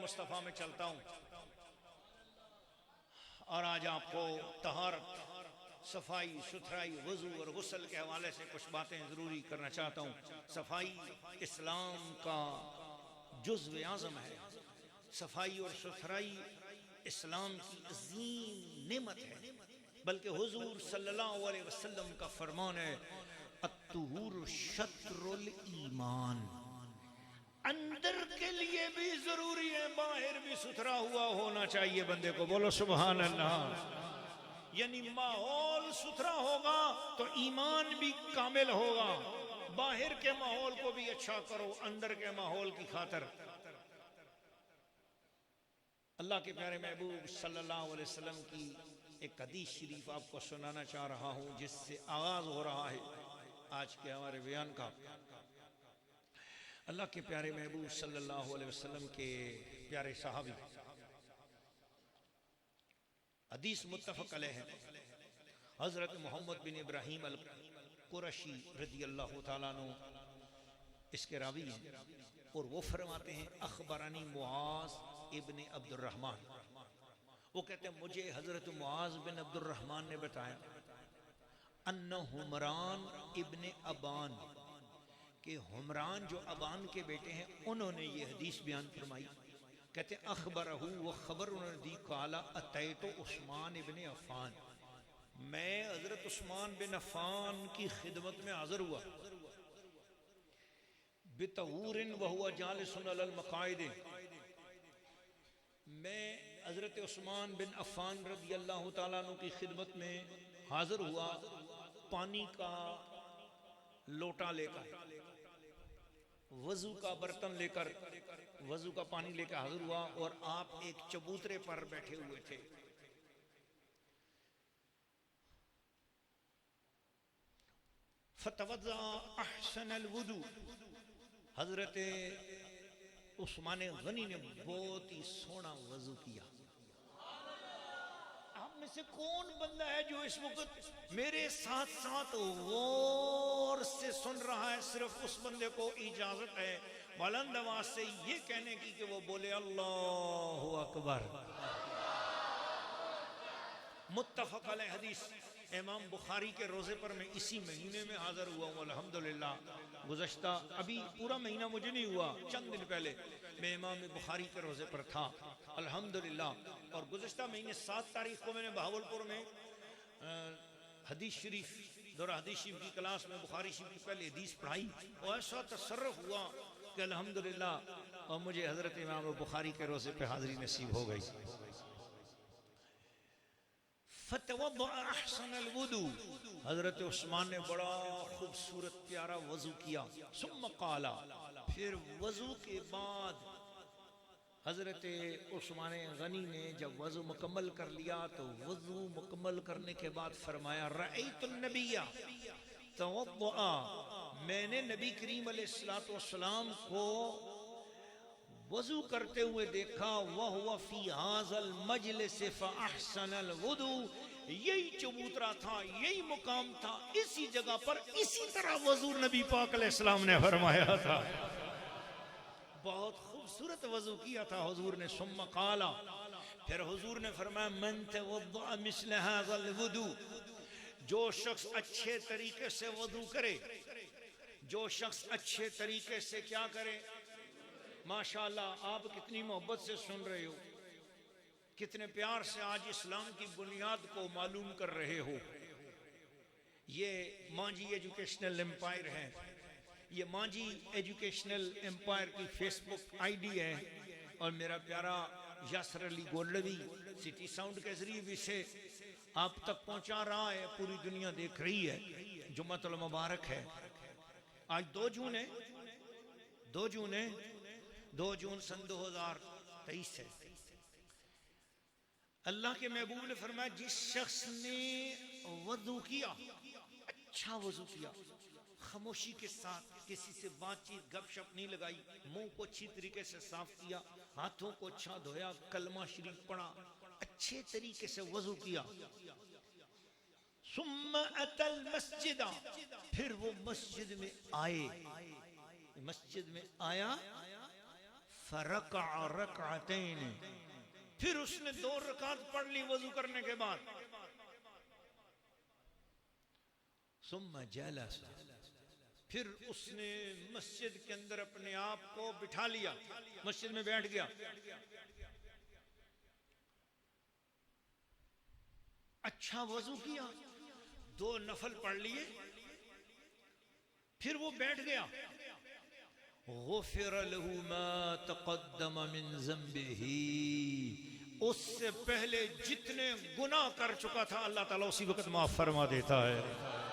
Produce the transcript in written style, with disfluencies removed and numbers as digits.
मुस्तफ़ा में चलता हूँ और आज आपको तहारत, सफाई सुथराई, वजू और गुस्ल के हवाले से कुछ बातें ज़रूरी करना चाहता हूँ। सफाई इस्लाम का जुज़्व आज़म है। सफाई और सुथराई इस्लाम की अज़ीम नेमत है। बल्कि हुज़ूर सल्लल्लाहु अलैहि वसल्लम का फरमान है, अत्तुहूर शत्रुल ईमान। अंदर के लिए भी जरूरी है, बाहर भी सुथरा हुआ होना चाहिए बंदे को। बोलो सुभान अल्लाह। यानी माहौल सुथरा होगा तो ईमान भी कामिल होगा। बाहर के माहौल को भी अच्छा करो अंदर के माहौल की खातिर। अल्लाह के प्यारे महबूब सल्लल्लाहु अलैहि वसल्लम की एक हदीस शरीफ आपको सुनाना चाह रहा हूं, जिससे आगाज हो रहा है आज के हमारे बयान का। अल्लाह के प्यारे महबूब सल्लल्लाहु अलैहि वसल्लम के प्यारे सहाबी, हदीस मुत्तफक अलैह है, हज़रत मोहम्मद बिन इब्राहीम अल कुरशी रज़ी अल्लाह ताला अन्हु इसके रावी हैं। और वो फरमाते हैं, अखबरानी मुआज़ इब्न अब्दुर्रहमान, वो कहते हैं मुझे हज़रत मुआज़ बिन अब्दुर्रहमान ने बताया, अन्ना हुमरान इब्न अबान, कि हुमरान जो अबान के बेटे हैं उन्होंने ये हदीस बयान फरमाई। कहते हैं अखबरहू, वो खबर उन्होंने दी, काला अतैतो उस्मान इब्न अफ़ान, मैं हज़रत उस्मान बिन अफ़ान की खिदमत में हाज़िर हुआ, बितहूरिन वहुवा जालिसुन अलल मकाइद, मैं हज़रत उस्मान बिन अफ़ान रज़ी अल्लाह ताला अन्हु की खिदमत में हाज़िर हुआ, पानी का लोटा लेकर, वज़ू का बर्तन लेकर, वज़ू का पानी लेकर हाज़िर हुआ और आप एक चबूतरे पर बैठे हुए थे। फतवज़्ज़ा अहसनल वुदू, हज़रत उस्मान गनी ने बहुत ही सोना वज़ू किया। आप में से कौन बंदा है जो इस वक्त मेरे साथ साथ गौर से सुन रहा है? सिर्फ उस बंदे को इजाजत है बुलंद आवाज से ये कहने की कि वो बोले अल्लाहु अकबर। मुत्तफक अलैह हदीस, इमाम बुखारी के रोज़े पर मैं इसी महीने में हाज़िर हुआ हूँ अल्हम्दुलिल्लाह। गुज़श्ता अभी पूरा महीना मुझे नहीं हुआ, चंद दिन पहले मैं इमाम बुखारी के रोज़े पर था अल्हम्दुलिल्लाह। और गुज़श्ता महीने 7 तारीख को मैंने बहावलपुर में हदीस शरीफ दौरा हदीस शरीफ की क्लास में बुखारी शरीफ की पहले हदीस पढ़ाई और ऐसा तसर्रुफ हुआ कि अल्हम्दुलिल्लाह और मुझे हज़रत इमाम बुखारी के रोज़े पर हाज़िरी नसीब हो गई। हज़रत उस्मान ने बड़ा खूबसूरत प्यारा वज़ू किया। सुम्मा क़ाला, फिर वज़ू के बाद हज़रत उस्मान गनी ने जब वज़ू मुकम्मल कर लिया तो वज़ू मुकम्मल करने के बाद फरमाया, रअयतुन नबिय्या तवद्दअ, मैंने नबी करीम अलैहिस्सलातु वस्सलाम को वज़ू करते हुए देखा। वह हुआ फी हाज़ल मजलिस फ़अहसनल वुदू, यही चबूतरा था, यही मुकाम था, इसी जगह पर इसी तरह वज़ू नबी पाक अलैहिस्सलाम ने फरमाया था। बहुत खूबसूरत वज़ू किया था हुजूर ने। सुम्मा क़ाला, फिर हुजूर ने फरमाया, मन तवद्दअ मिस्ल हाज़ल वुदू, जो शख्स अच्छे तरीके से वज़ू करे, जो शख्स अच्छे तरीके से क्या करे। माशाअल्लाह, आप कितनी मोहब्बत से सुन रहे हो, कितने प्यार से आज इस्लाम की बुनियाद को मालूम कर रहे हो। ये मांझी एजुकेशनल एम्पायर है, ये मांझी एजुकेशनल एम्पायर की फेसबुक आईडी है और मेरा प्यारा यासर अली गोल्डवी सिटी साउंड के जरिए भी से आप तक पहुंचा रहा है, पूरी दुनिया देख रही है। जुम्मतुल मुबारक है। आज 2 जून है, 2 जून है, 2 जून सन 2023 है। अल्लाह के महबूब ने फरमाया, जिस शख्स ने वज़ू किया, अच्छा वज़ू किया, खामोशी के साथ किसी से बातचीत गपशप नहीं लगाई, मुंह को अच्छी तरीके से साफ किया, हाथों को अच्छा धोया, कलमा शरीफ पढ़ा, अच्छे तरीके से वज़ू किया। सुम्मा अतल मस्जिदा, फिर वो मस्जिद में आए, मस्जिद में आया। फरका रकअतैन, फिर उसने 2 रकात पढ़ ली वजू करने के बाद। सुम्मा जलस, फिर उसने मस्जिद के अंदर अपने आप को बिठा लिया, मस्जिद में बैठ गया। अच्छा वजू किया, 2 नफल पढ़ लिए, फिर वो बैठ गया। गुफ़िर लहू मा तक़द्दम मिन ज़ंबिही, उससे पहले जितने गुनाह कर चुका था अल्लाह ताला उसी वक्त माफ फरमा देता है।